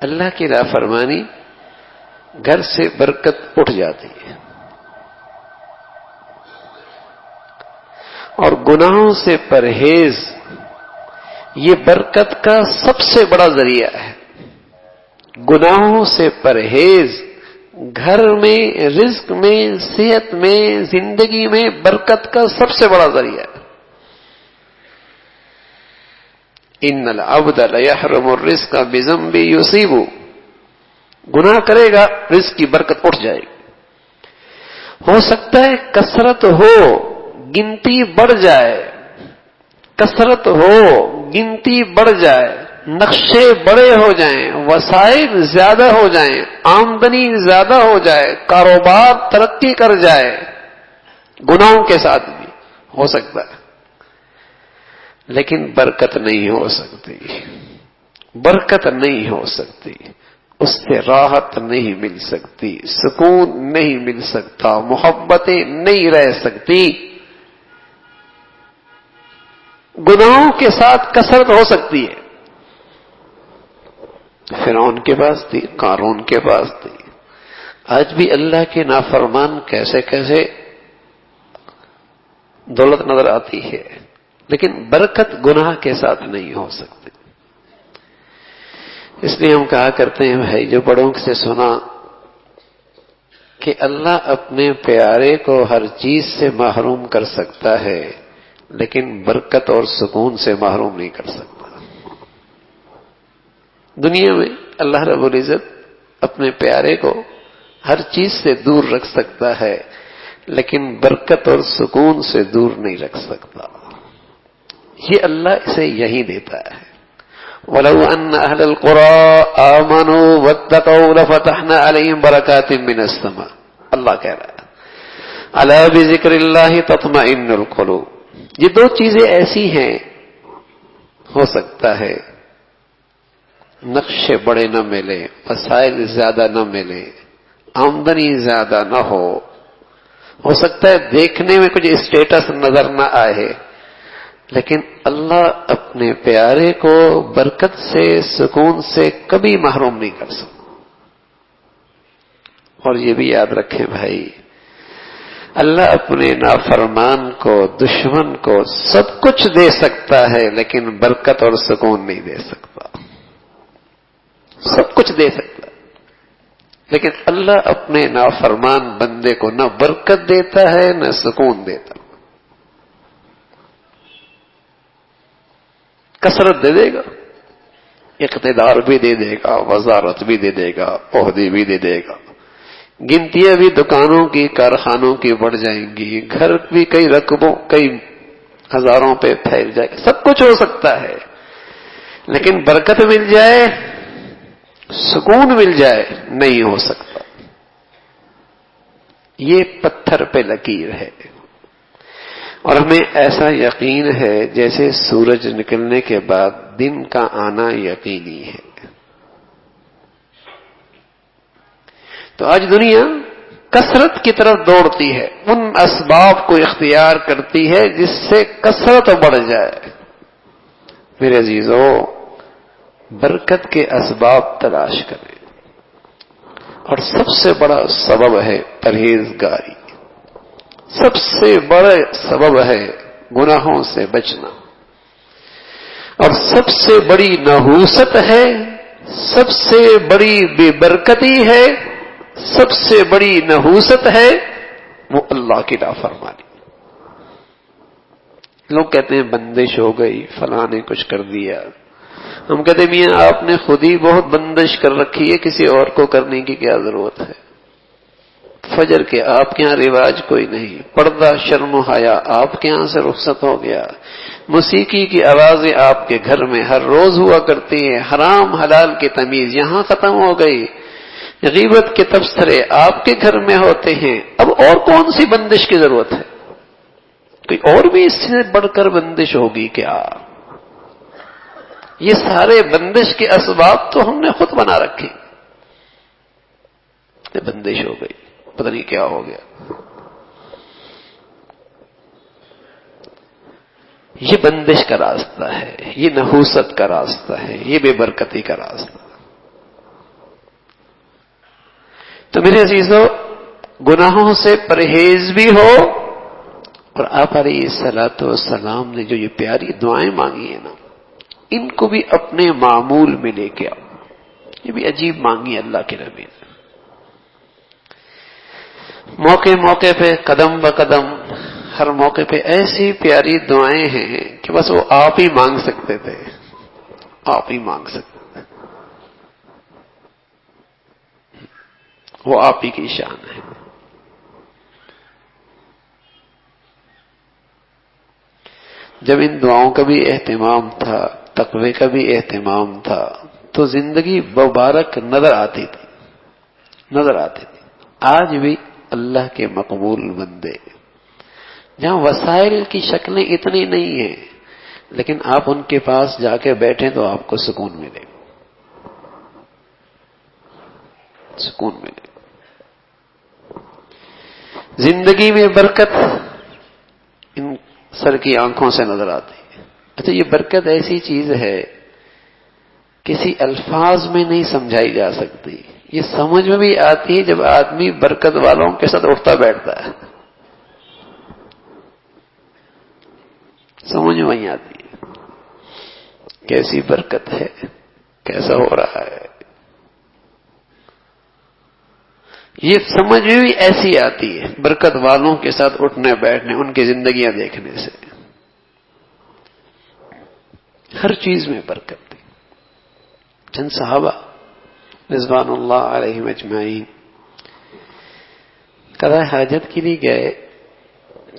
اللہ کی نافرمانی گھر سے برکت اٹھ جاتی ہے، اور گناہوں سے پرہیز یہ برکت کا سب سے بڑا ذریعہ ہے۔ گناہوں سے پرہیز گھر میں، رزق میں، صحت میں، زندگی میں برکت کا سب سے بڑا ذریعہ ہے۔ ان العبد لیحرم الرزق بذنب یصیب، گناہ کرے گا رزق کی برکت اٹھ جائے گی۔ ہو سکتا ہے کثرت ہو، گنتی بڑھ جائے، کثرت ہو، گنتی بڑھ جائے، نقشے بڑے ہو جائیں، وسائل زیادہ ہو جائیں، آمدنی زیادہ ہو جائے، کاروبار ترقی کر جائے، گناہوں کے ساتھ بھی ہو سکتا ہے، لیکن برکت نہیں ہو سکتی، برکت نہیں ہو سکتی، اس سے راحت نہیں مل سکتی، سکون نہیں مل سکتا، محبتیں نہیں رہ سکتی۔ گناہوں کے ساتھ کثرت ہو سکتی ہے، فرعون کے پاس تھی، قارون کے پاس تھی، آج بھی اللہ کے نافرمان کیسے کیسے دولت نظر آتی ہے، لیکن برکت گناہ کے ساتھ نہیں ہو سکتی۔ اس لیے ہم کہا کرتے ہیں بھائی، جو بڑوں سے سنا کہ اللہ اپنے پیارے کو ہر چیز سے محروم کر سکتا ہے، لیکن برکت اور سکون سے محروم نہیں کر سکتا۔ دنیا میں اللہ رب العزت اپنے پیارے کو ہر چیز سے دور رکھ سکتا ہے، لیکن برکت اور سکون سے دور نہیں رکھ سکتا۔ یہ اللہ اسے یہی دیتا ہے۔ وَلَوْ أَنَّ أَهْلَ الْقُرَىٰ آمَنُوا وَاتَّقَوْا لَفَتَحْنَا عَلَيْهِمْ بَرَكَاتٍ مِّنَ السَّمَاءِ، اللہ کہہ رہا ہے أَلَا بِذِكْرِ اللَّهِ تَطْمَئِنُّ الْقُلُوبُ۔ یہ دو چیزیں ایسی ہیں، ہو سکتا ہے نقشے بڑے نہ ملے، وسائل زیادہ نہ ملے، آمدنی زیادہ نہ ہو سکتا ہے دیکھنے میں کچھ اسٹیٹس نظر نہ آئے، لیکن اللہ اپنے پیارے کو برکت سے، سکون سے کبھی محروم نہیں کر سکتا۔ اور یہ بھی یاد رکھیں بھائی، اللہ اپنے نافرمان کو، دشمن کو سب کچھ دے سکتا ہے، لیکن برکت اور سکون نہیں دے سکتا۔ سب کچھ دے سکتا ہے، لیکن اللہ اپنے نافرمان بندے کو نہ برکت دیتا ہے، نہ سکون دیتا۔ کثرت دے دے گا، اقتدار بھی دے دے گا، وزارت بھی دے دے گا، عہدے بھی دے دے گا، گنتیاں بھی دکانوں کی، کارخانوں کی بڑھ جائیں گی، گھر بھی کئی رقبوں، کئی ہزاروں پہ پھیل جائے گا، سب کچھ ہو سکتا ہے، لیکن برکت مل جائے، سکون مل جائے، نہیں ہو سکتا۔ یہ پتھر پہ لکیر ہے، اور ہمیں ایسا یقین ہے جیسے سورج نکلنے کے بعد دن کا آنا یقینی ہے۔ تو آج دنیا کثرت کی طرف دوڑتی ہے، ان اسباب کو اختیار کرتی ہے جس سے کثرت بڑھ جائے۔ میرے عزیزو، برکت کے اسباب تلاش کریں، اور سب سے بڑا سبب ہے پرہیزگاری، سب سے بڑا سبب ہے گناہوں سے بچنا، اور سب سے بڑی نحوست ہے، سب سے بڑی بے برکتی ہے، سب سے بڑی نحوست ہے وہ اللہ کی نافرمانی۔ لوگ کہتے ہیں بندش ہو گئی، فلاں نے کچھ کر دیا، ہم کہتے ہیں میاں آپ نے خود ہی بہت بندش کر رکھی ہے، کسی اور کو کرنے کی کیا ضرورت ہے؟ فجر کے آپ کے ہاں رواج کوئی نہیں، پردہ شرم و حیا آپ کے ہاں سے رخصت ہو گیا، موسیقی کی آوازیں آپ کے گھر میں ہر روز ہوا کرتی ہیں، حرام حلال کی تمیز یہاں ختم ہو گئی، غیبت کے تبصرے آپ کے گھر میں ہوتے ہیں، اب اور کون سی بندش کی ضرورت ہے؟ کوئی اور بھی اس سے بڑھ کر بندش ہوگی کیا؟ یہ سارے بندش کے اسباب تو ہم نے خود بنا رکھے، بندش ہو گئی، پتہ نہیں کیا ہو گیا۔ یہ بندش کا راستہ ہے، یہ نحوست کا راستہ ہے، یہ بے برکتی کا راستہ ہے۔ تو میرے عزیزو، گناہوں سے پرہیز بھی ہو، اور آپ علیہ الصلوۃ والسلام نے جو یہ پیاری دعائیں مانگی ہیں نا، ان کو بھی اپنے معمول میں لے کے آؤ۔ یہ بھی عجیب مانگی اللہ کے نبی نے. موقع موقع پہ قدم بقدم ہر موقع پہ ایسی پیاری دعائیں ہیں کہ بس وہ آپ ہی مانگ سکتے تھے، آپ ہی مانگ سکتے تھے. وہ آپ ہی کی شان ہے. جب ان دعاؤں کا بھی اہتمام تھا، تقوی کا بھی اہتمام تھا، تو زندگی مبارک نظر آتی تھی. آج بھی اللہ کے مقبول بندے جہاں وسائل کی شکلیں اتنی نہیں ہیں، لیکن آپ ان کے پاس جا کے بیٹھیں تو آپ کو سکون ملے، سکون ملے. زندگی میں برکت ان سر کی آنکھوں سے نظر آتی ہے. اچھا، یہ برکت ایسی چیز ہے کسی الفاظ میں نہیں سمجھائی جا سکتی. یہ سمجھ میں بھی آتی ہے جب آدمی برکت والوں کے ساتھ اٹھتا بیٹھتا ہے، سمجھ میں نہیں آتی ہے کیسی برکت ہے، کیسا ہو رہا ہے. یہ سمجھ میں بھی ایسی آتی ہے برکت والوں کے ساتھ اٹھنے بیٹھنے، ان کی زندگیاں دیکھنے سے. ہر چیز میں برکت تھی. چند صحابہ رضوان اللہ علیہم اجمعین قضاء حاجت کے لیے گئے،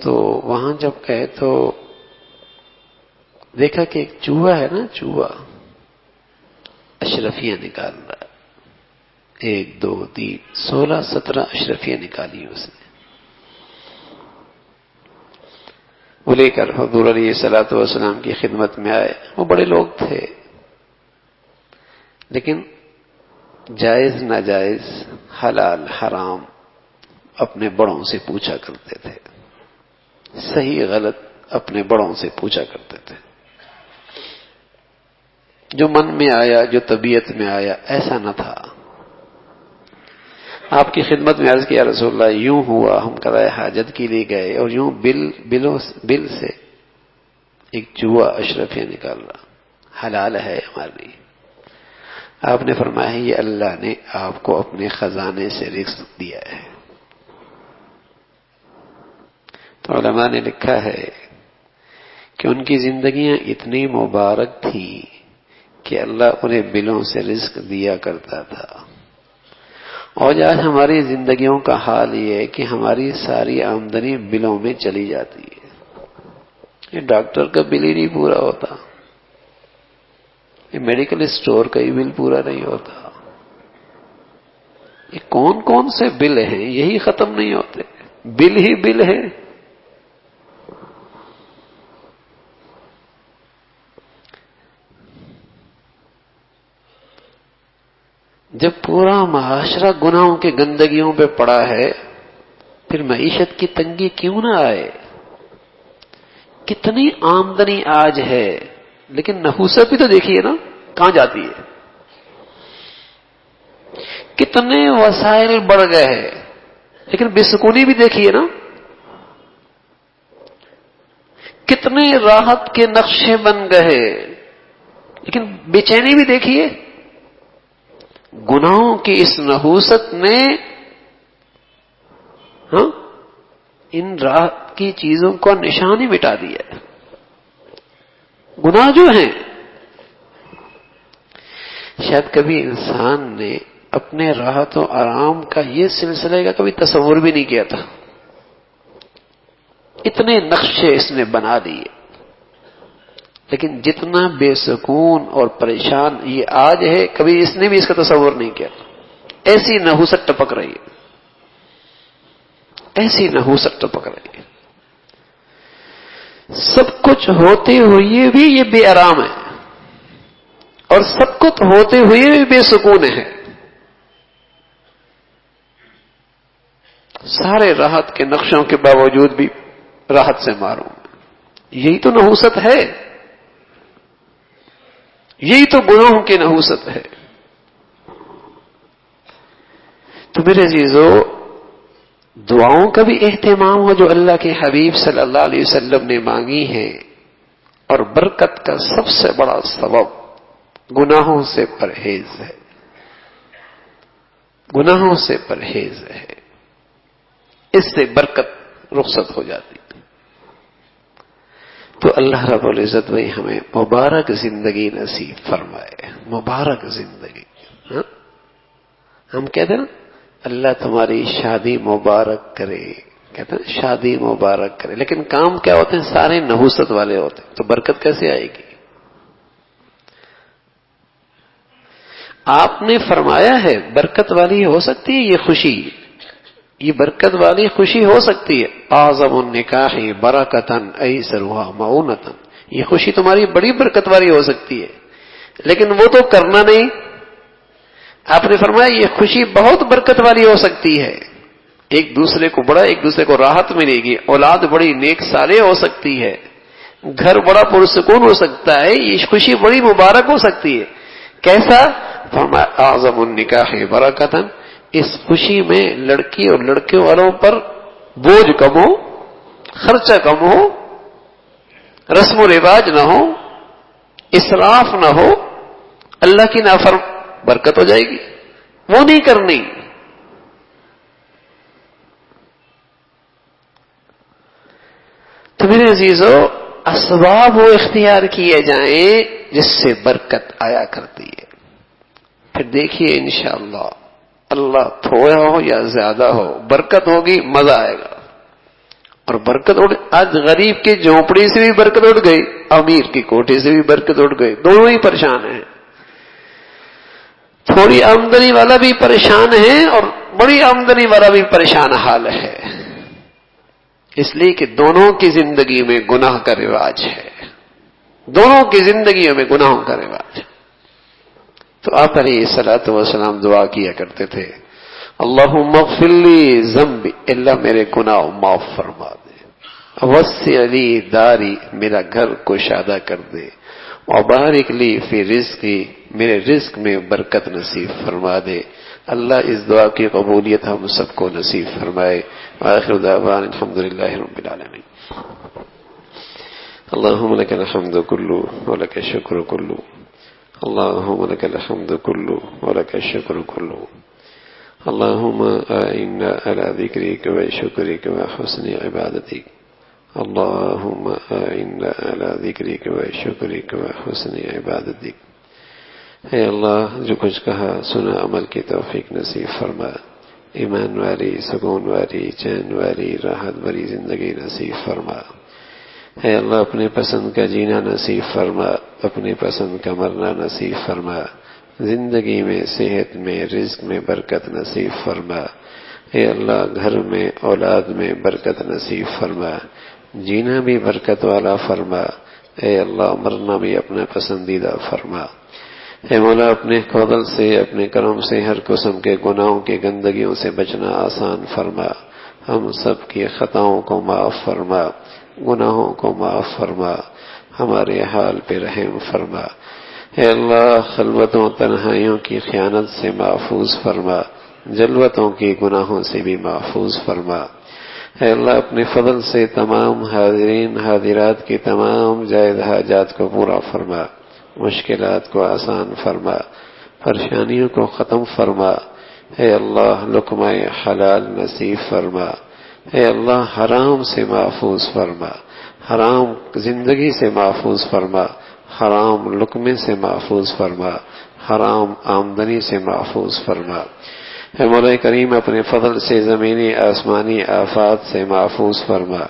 تو وہاں جب گئے تو دیکھا کہ ایک چوہا ہے نا، چوہا اشرفیاں نکال رہا. 1 2 3 16 17 اشرفیاں نکالی اس نے. وہ لے کر حضور علیہ الصلوۃ والسلام کی خدمت میں آئے. وہ بڑے لوگ تھے، لیکن جائز ناجائز حلال حرام اپنے بڑوں سے پوچھا کرتے تھے، صحیح غلط اپنے بڑوں سے پوچھا کرتے تھے. جو من میں آیا، جو طبیعت میں آیا، ایسا نہ تھا. آپ کی خدمت میں عرض کیا رسول اللہ یوں ہوا، ہم قضاء حاجت کے لیے گئے اور یوں بل سے ایک چوہا اشرفیاں نکال رہا، حلال ہے ہمارے لیے. آپ نے فرمایا یہ اللہ نے آپ کو اپنے خزانے سے رزق دیا ہے. تو علماء نے لکھا ہے کہ ان کی زندگیاں اتنی مبارک تھیں کہ اللہ انہیں بلوں سے رزق دیا کرتا تھا. اور آج ہماری زندگیوں کا حال یہ ہے کہ ہماری ساری آمدنی بلوں میں چلی جاتی ہے. یہ ڈاکٹر کا بل ہی نہیں پورا ہوتا، یہ میڈیکل اسٹور کا ہی بل پورا نہیں ہوتا. یہ کون کون سے بل ہیں یہی ختم نہیں ہوتے، بل ہی بل ہے. جب پورا معاشرہ گناہوں کے گندگیوں پہ پڑا ہے، پھر معیشت کی تنگی کیوں نہ آئے؟ کتنی آمدنی آج ہے، لیکن نحوست بھی تو دیکھیے نا کہاں جاتی ہے. کتنے وسائل بڑھ گئے ہیں، لیکن بے سکونی بھی دیکھیے نا. کتنے راحت کے نقشے بن گئے، لیکن بے چینی بھی دیکھیے. گناہوں کی اس نحوست نے ان راحت کی چیزوں کو نشان ہی مٹا دیا. گناہ جو ہیں، شاید کبھی انسان نے اپنے راحت و آرام کا یہ سلسلے کا کبھی تصور بھی نہیں کیا تھا. اتنے نقشے اس نے بنا دیے، لیکن جتنا بے سکون اور پریشان یہ آج ہے، کبھی اس نے بھی اس کا تصور نہیں کیا. ایسی نحوست ٹپک رہی ہے، ایسی نحوست ٹپک رہی ہے. سب کچھ ہوتے ہوئے بھی یہ بے آرام ہے، اور سب کچھ ہوتے ہوئے بھی بے سکون ہے. سارے راحت کے نقشوں کے باوجود بھی راحت سے معروم. یہی تو نحوست ہے، یہی تو گناہوں کی نحوست ہے. تو میرے عزیزو، دعاؤں کا بھی اہتمام ہو جو اللہ کے حبیب صلی اللہ علیہ وسلم نے مانگی ہے. اور برکت کا سب سے بڑا سبب گناہوں سے پرہیز ہے. گناہوں سے پرہیز رہے، اس سے برکت رخصت ہو جاتی۔ تو اللہ رب العزت بھائی ہمیں مبارک زندگی نصیب فرمائے، مبارک زندگی۔ ہاں؟ ہم کہتے ہیں نا اللہ تمہاری شادی مبارک کرے، کہتے ہیں شادی مبارک کرے، لیکن کام کیا ہوتے ہیں؟ سارے نحوست والے ہوتے ہیں، تو برکت کیسے آئے گی؟ آپ نے فرمایا ہے برکت والی ہو سکتی ہے یہ خوشی، یہ برکت والی خوشی ہو سکتی ہے۔ اعظم النکاح برکتن ایسرها معونتن، یہ خوشی تمہاری بڑی برکت والی ہو سکتی ہے، لیکن وہ تو کرنا نہیں۔ آپ نے فرمایا یہ خوشی بہت برکت والی ہو سکتی ہے، ایک دوسرے کو بڑا، ایک دوسرے کو راحت ملے گی، اولاد بڑی نیک صالح ہو سکتی ہے، گھر بڑا پرسکون ہو سکتا ہے، یہ خوشی بڑی مبارک ہو سکتی ہے۔ کیسا؟ فرمایا اعظم النکاح برکتن، اس خوشی میں لڑکی اور لڑکے والوں پر بوجھ کم ہو، خرچہ کم ہو، رسم و رواج نہ ہو، اسراف نہ ہو، اللہ کی نافرمانی، برکت ہو جائے گی، وہ نہیں کرنی۔ تو میرے عزیزو، اسباب وہ اختیار کیے جائیں جس سے برکت آیا کرتی ہے۔ پھر دیکھیے انشاءاللہ اللہ تھوڑا ہو یا زیادہ ہو، برکت ہوگی، مزہ آئے گا۔ اور برکت آج غریب کی جھونپڑی سے بھی برکت اٹھ گئی، امیر کی کوٹھی سے بھی برکت اٹھ گئی، دونوں ہی پریشان ہیں۔ تھوڑی آمدنی والا بھی پریشان ہے اور بڑی آمدنی والا بھی پریشان حال ہے، اس لیے کہ دونوں کی زندگی میں گناہ کا رواج ہے، دونوں کی زندگیوں میں گناہوں کا رواج ہے۔ تو آپ علیہ الصلوۃ والسلام دعا کیا کرتے تھے، اللہم اغفر لی ذنبی، اللہ میرے گناہ معاف فرما دے، وسع لی داری، میرا گھر کشادہ کر دے، وبارک لی فی رزقی، میرے رزق میں برکت نصیب فرما دے۔ اللہ اس دعا کی قبولیت ہم سب کو نصیب فرمائے۔ وآخر دعوانا الحمدللہ رب العالمین۔ اللہم لک الحمد کلہ ولک الشکر کلہ، اللہم لک الحمد کلہ ولک الشکر کلہ، اللہم اعنا علی ذکرک وشکرک وحسن عبادتک، اللہم اعنا علی ذکرک وشکرک وحسن عبادتک۔ اے اللہ، جو کچھ کہا سنا عمل کی توفیق نصیب فرما، ایمان والی، سکون والی، چین والی، راحت بھری زندگی نصیب فرما۔ اے اللہ، اپنے پسند کا جینا نصیب فرما، اپنے پسند کا مرنا نصیب فرما، زندگی میں، صحت میں، رزق میں برکت نصیب فرما۔ اے اللہ، گھر میں، اولاد میں برکت نصیب فرما، جینا بھی برکت والا فرما۔ اے اللہ، مرنا بھی اپنا پسندیدہ فرما۔ اے مولا، اپنے فضل سے، اپنے کرم سے ہر قسم کے گناہوں کی گندگیوں سے بچنا آسان فرما، ہم سب کی خطاؤں کو معاف فرما، گناہوں کو معاف فرما، ہمارے حال پہ رحم فرما۔ اے اللہ، خلوتوں تنہائیوں کی خیانت سے محفوظ فرما، جلوتوں کی گناہوں سے بھی محفوظ فرما۔ اے اللہ، اپنے فضل سے تمام حاضرین حاضرات کی تمام جائز حاجات کو پورا فرما، مشکلات کو آسان فرما، پریشانیوں کو ختم فرما۔ اے اللہ، لقمہ حلال نصیب فرما۔ اے اللہ، حرام سے محفوظ فرما، حرام زندگی سے محفوظ فرما، حرام لقمے سے محفوظ فرما، حرام آمدنی سے محفوظ فرما۔ اے مولا کریم، اپنے فضل سے زمینی آسمانی آفات سے محفوظ فرما،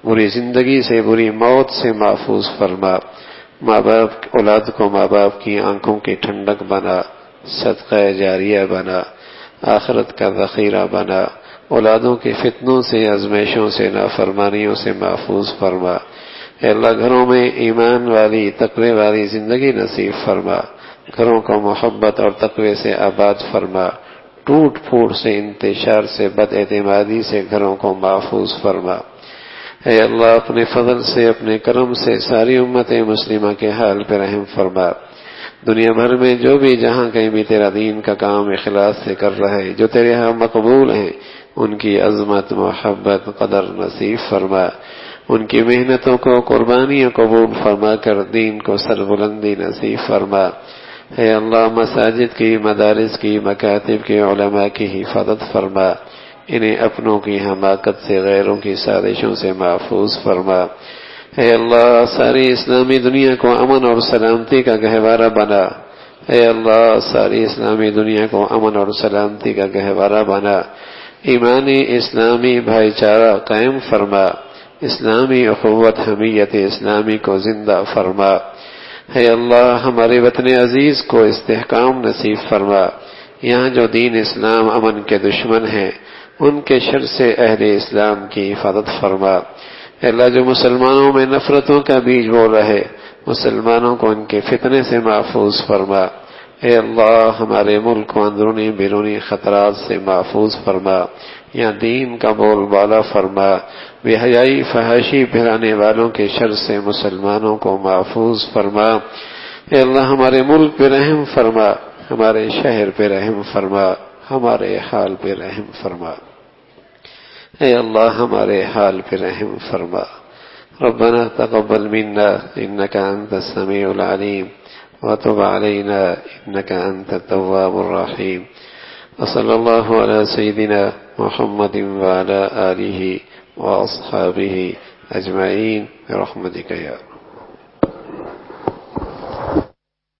بری زندگی سے، بری موت سے محفوظ فرما۔ ماں باپ، اولاد کو ماں باپ کی آنکھوں کی ٹھنڈک بنا، صدقہ جاریہ بنا، آخرت کا ذخیرہ بنا، اولادوں کے فتنوں سے، آزمائشوں سے، نافرمانیوں سے محفوظ فرما۔ اے اللہ، گھروں میں ایمان والی، تقوی والی زندگی نصیب فرما، گھروں کو محبت اور تقوی سے آباد فرما، ٹوٹ پھوٹ سے، انتشار سے، بد اعتمادی سے گھروں کو محفوظ فرما۔ اے اللہ، اپنے فضل سے، اپنے کرم سے ساری امت مسلمہ کے حال پہ رحم فرما۔ دنیا بھر میں جو بھی جہاں کہیں بھی تیرا دین کا کام اخلاص سے کر رہے، جو تیرے ہاں مقبول ہیں، ان کی عظمت، محبت، قدر نصیب فرما، ان کی محنتوں کو، قربانیوں قبول فرما کر دین کو سربلندی نصیب فرما۔ اے اللہ مساجد کی، مدارس کی، مکاتب کی، علماء کی حفاظت فرما، انہیں اپنوں کی حماقت سے، غیروں کی سازشوں سے محفوظ فرما۔ اے اللہ ساری اسلامی دنیا کو امن اور سلامتی کا گہوارہ بنا۔ اے اللہ ساری اسلامی دنیا کو امن اور سلامتی کا گہوارہ بنا، ایمانی اسلامی بھائی چارہ قائم فرما، اسلامی اخوت حمیت اسلامی کو زندہ فرما۔ اے اللہ ہمارے وطن عزیز کو استحکام نصیب فرما، یہاں جو دین اسلام امن کے دشمن ہیں ان کے شر سے اہل اسلام کی حفاظت فرما۔ اے اللہ جو مسلمانوں میں نفرتوں کا بیج بو رہے، مسلمانوں کو ان کے فتنے سے محفوظ فرما۔ اے اللہ ہمارے ملک کو اندرونی بیرونی خطرات سے محفوظ فرما، یہاں دین کا بول بالا فرما، بے حیائی فحاشی پھیلانے والوں کے شر سے مسلمانوں کو محفوظ فرما۔ اے اللہ ہمارے ملک پہ رحم فرما، ہمارے شہر پہ رحم فرما، ہمارے حال پہ رحم فرما۔ اے اللہ ہمارے حال پہ رحم فرما۔ ربنا تقبل منا انك انت السميع العليم وتب علينا انك انت التواب الرحيم، وصلى الله على سيدنا محمد وعلى آله وأصحابه أجمعين برحمتك يا